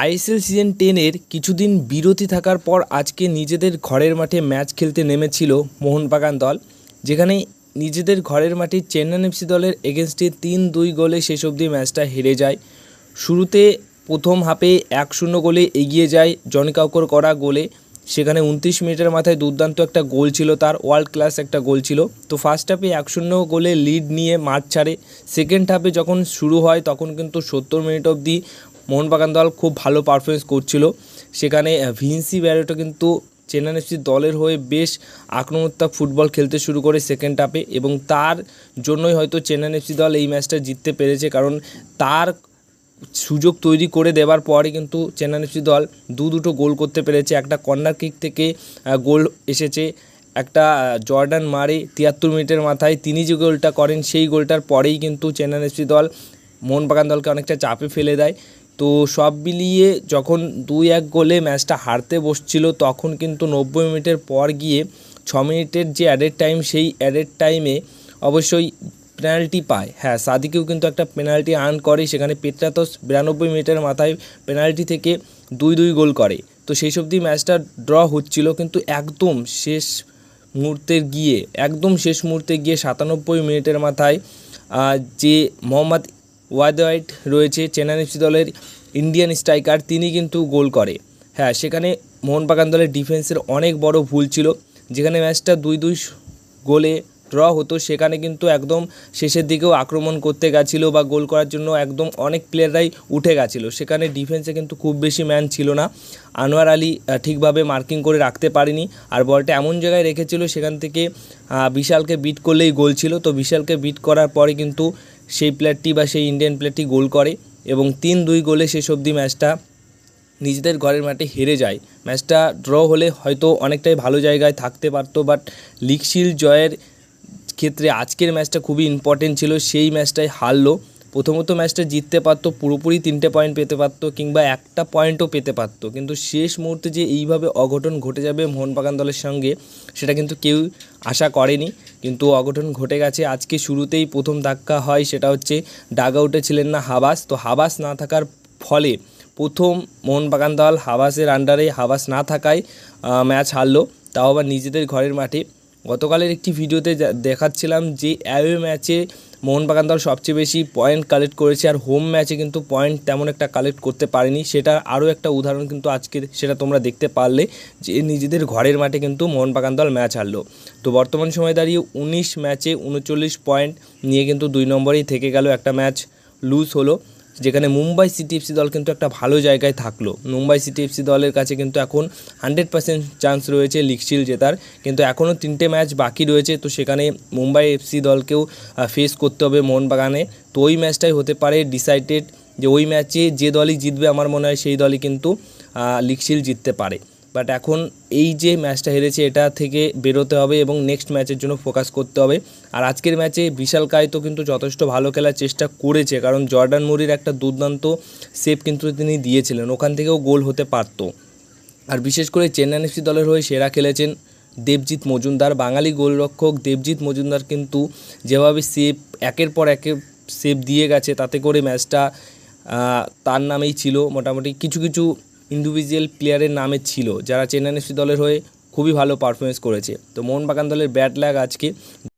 ISL season 10-এর কিছুদিন বিরতি থাকার পর আজকে নিজেদের ঘরের মাঠে ম্যাচ খেলতে নেমেছিল মোহনবাগান দল, যেখানে নিজেদের ঘরের মাঠে চেন্নাই এফসি দলের এগেনস্টে 3-2 গোলে শেষ অবধি ম্যাচটা হেরে যায়। শুরুতে প্রথম হাফে 1-0 গোলে এগিয়ে যায় জনি কাউকোর করা গোলে। সেখানে 29 মিনিটের মাথায় দুর্দান্ত একটা গোল ছিল, তার ওয়ার্ল্ড ক্লাস একটা গোল ছিল। তো ফার্স্ট হাফে 1-0 গোলে লিড নিয়ে মাঠ ছাড়ে। সেকেন্ড হাফে যখন শুরু হয় তখন কিন্তু 70 মিনিট অবধি মোহনবাগান দল খুব ভালো পারফরমেন্স করছিল। সেখানে ভিনসি ব্যারেটো কিন্তু চেন্নাই এফসি দলের হয়ে বেশ আক্রমণাত্মক ফুটবল খেলতে শুরু করে সেকেন্ড হাফে, এবং তার জন্যই হয়তো চেন্নাই এফসি দল এই ম্যাচটা জিততে পেরেছে, কারণ তার সুযোগ তৈরি করে দেওয়ার পরে কিন্তু চেন্নাই এফসি দল দুটো গোল করতে পেরেছে। একটা কর্নার কিক থেকে গোল এসেছে, একটা জর্ডান মারে 73 মিনিটের মাথায় তিনি যে গোলটা করেন সেই গোলটার পরেই কিন্তু চেন্নাই এফসি দল মোহনবাগান দলকে অনেকটা চাপে ফেলে দেয়। তো সব মিলিয়ে যখন 2-1 গোলে ম্যাচটা হারতে বসছিল তখন কিন্তু 90 মিনিটের পর গিয়ে 6 মিনিটের যে অ্যাডেড টাইম, সেই অ্যাডেড টাইমে অবশ্যই পেনাল্টি পায়। হ্যাঁ, সাদিকেও কিন্তু একটা পেনাল্টি আর্ন করে, সেখানে পেত্রাতস 92 মিনিটের মাথায় পেনাল্টি থেকে 2-2 গোল করে। তো সেই অবধি ম্যাচটা ড্র হচ্ছিল, কিন্তু একদম শেষ মুহূর্তে গিয়ে 97 মিনিটের মাথায় যে মোহাম্মদ ওয়াদওয়াইট রয়েছে চেন্নাই এফসি দলের ইন্ডিয়ান স্ট্রাইকার, তিনি কিন্তু গোল করে। হ্যাঁ, সেখানে মোহনবাগান দলের ডিফেন্সের অনেক বড় ভুল ছিল। যেখানে ম্যাচটা 2-2 গোলে ড্র হতো, সেখানে কিন্তু একদম শেষের দিকেও আক্রমণ করতে গেছিলো বা গোল করার জন্য একদম অনেক প্লেয়াররাই উঠে গেছিলো। সেখানে ডিফেন্সে কিন্তু খুব বেশি ম্যান ছিল না। আনোয়ার আলী ঠিকভাবে মার্কিং করে রাখতে পারেনি, আর বলটা এমন জায়গায় রেখেছিল সেখান থেকে বিশালকে বিট করলেই গোল ছিল। তো বিশালকে বিট করার পরে কিন্তু সেই প্লেয়ারটি বা সেই ইন্ডিয়ান প্লেয়ারটি গোল করে, এবং 3-2 গোলে শেষ অবধি ম্যাচটা নিজেদের ঘরের মাঠে হেরে যায়। ম্যাচটা ড্র হলে হয়তো অনেকটাই ভালো জায়গায় থাকতে পারতো, বাট লিগ শিল্ড জয়ের ক্ষেত্রে আজকের ম্যাচটা খুবই ইম্পর্টেন্ট ছিল, সেই ম্যাচটাই হারলো। প্রথমত ম্যাচটা জিততে পারতো, পুরোপুরি 3টে পয়েন্ট পেতে পারতো, কিংবা একটা পয়েন্টও পেতে পারতো, কিন্তু শেষ মুহূর্তে যে এইভাবে অঘটন ঘটে যাবে মোহনবাগান দলের সঙ্গে, সেটা কিন্তু কেউ আশা করেনি। কিন্তু অঘটন ঘটে গেছে। আজকে শুরুতেই প্রথম ধাক্কা হয়, সেটা হচ্ছে ডাগ আউটে ছিলেন না হাবাস। তো হাবাস না থাকার ফলে প্রথম মোহনবাগান দল হাবাসের আন্ডারে, হাবাস না থাকায় ম্যাচ হারলো, তাও আবার নিজেদের ঘরের মাঠে। গতকালের একটি ভিডিওতে দেখাচ্ছিলাম যে অ্যাওয়ে ম্যাচে মোহনবাগান দল সবচেয়ে বেশি পয়েন্ট কালেক্ট করেছে, আর হোম ম্যাচে কিন্তু পয়েন্ট তেমন একটা কালেক্ট করতে পারেনি। সেটা আরও একটা উদাহরণ কিন্তু আজকে সেটা তোমরা দেখতে পারলে, যে নিজেদের ঘরের মাঠে কিন্তু মোহনবাগান দল ম্যাচ হারলো। তো বর্তমান সময় দাঁড়িয়ে 19 ম্যাচে 39 পয়েন্ট নিয়ে কিন্তু 2 নম্বরেই থেকে গেল। একটা ম্যাচ লুজ হলো, যেখানে মুম্বাই সিটি এফসি দল কিন্তু একটা ভালো জায়গায় থাকলো। মুম্বাই সিটি এফসি দলের কাছে কিন্তু এখন 100% চান্স রয়েছে লিগ শিল্ড জেতার, কিন্তু এখনও 3টে ম্যাচ বাকি রয়েছে। তো সেখানে মুম্বাই এফসি দলকেও ফেস করতে হবে মোহনবাগানে। তো ওই ম্যাচটাই হতে পারে ডিসাইডেড, যে ওই ম্যাচে যে দলই জিতবে আমার মনে হয় সেই দলই কিন্তু লিগ শিল্ড জিততে পারে। বাট এখন এই যে ম্যাচটা হেরেছে, এটা থেকে বেরোতে হবে এবং নেক্সট ম্যাচের জন্য ফোকাস করতে হবে। আর আজকের ম্যাচে বিশাল কায় তো কিন্তু যথেষ্ট ভালো খেলার চেষ্টা করেছে, কারণ জর্ডান মুরির একটা দুর্দান্ত সেভ কিন্তু তিনি দিয়েছিলেন, ওখান থেকেও গোল হতে পারত। আর বিশেষ করে চেন্নাই এফসি দলের হয়ে সেরা খেলেছেন দেবজিৎ মজুমদার। বাঙালি গোলরক্ষক দেবজিৎ মজুমদার কিন্তু যেভাবে সেভ একের পর এক সেভ দিয়ে গেছে, তাতে করে ম্যাচটা তার নামেই ছিল। মোটামুটি কিছু কিছু ইন্ডিভিজুয়াল প্লেয়ারের নামে ছিল, যারা চেন্নাই এফসি দলের হয়ে খুবই ভালো পারফরমেন্স করেছে। তো মোহনবাগান দলের ব্যাড লাক আজকে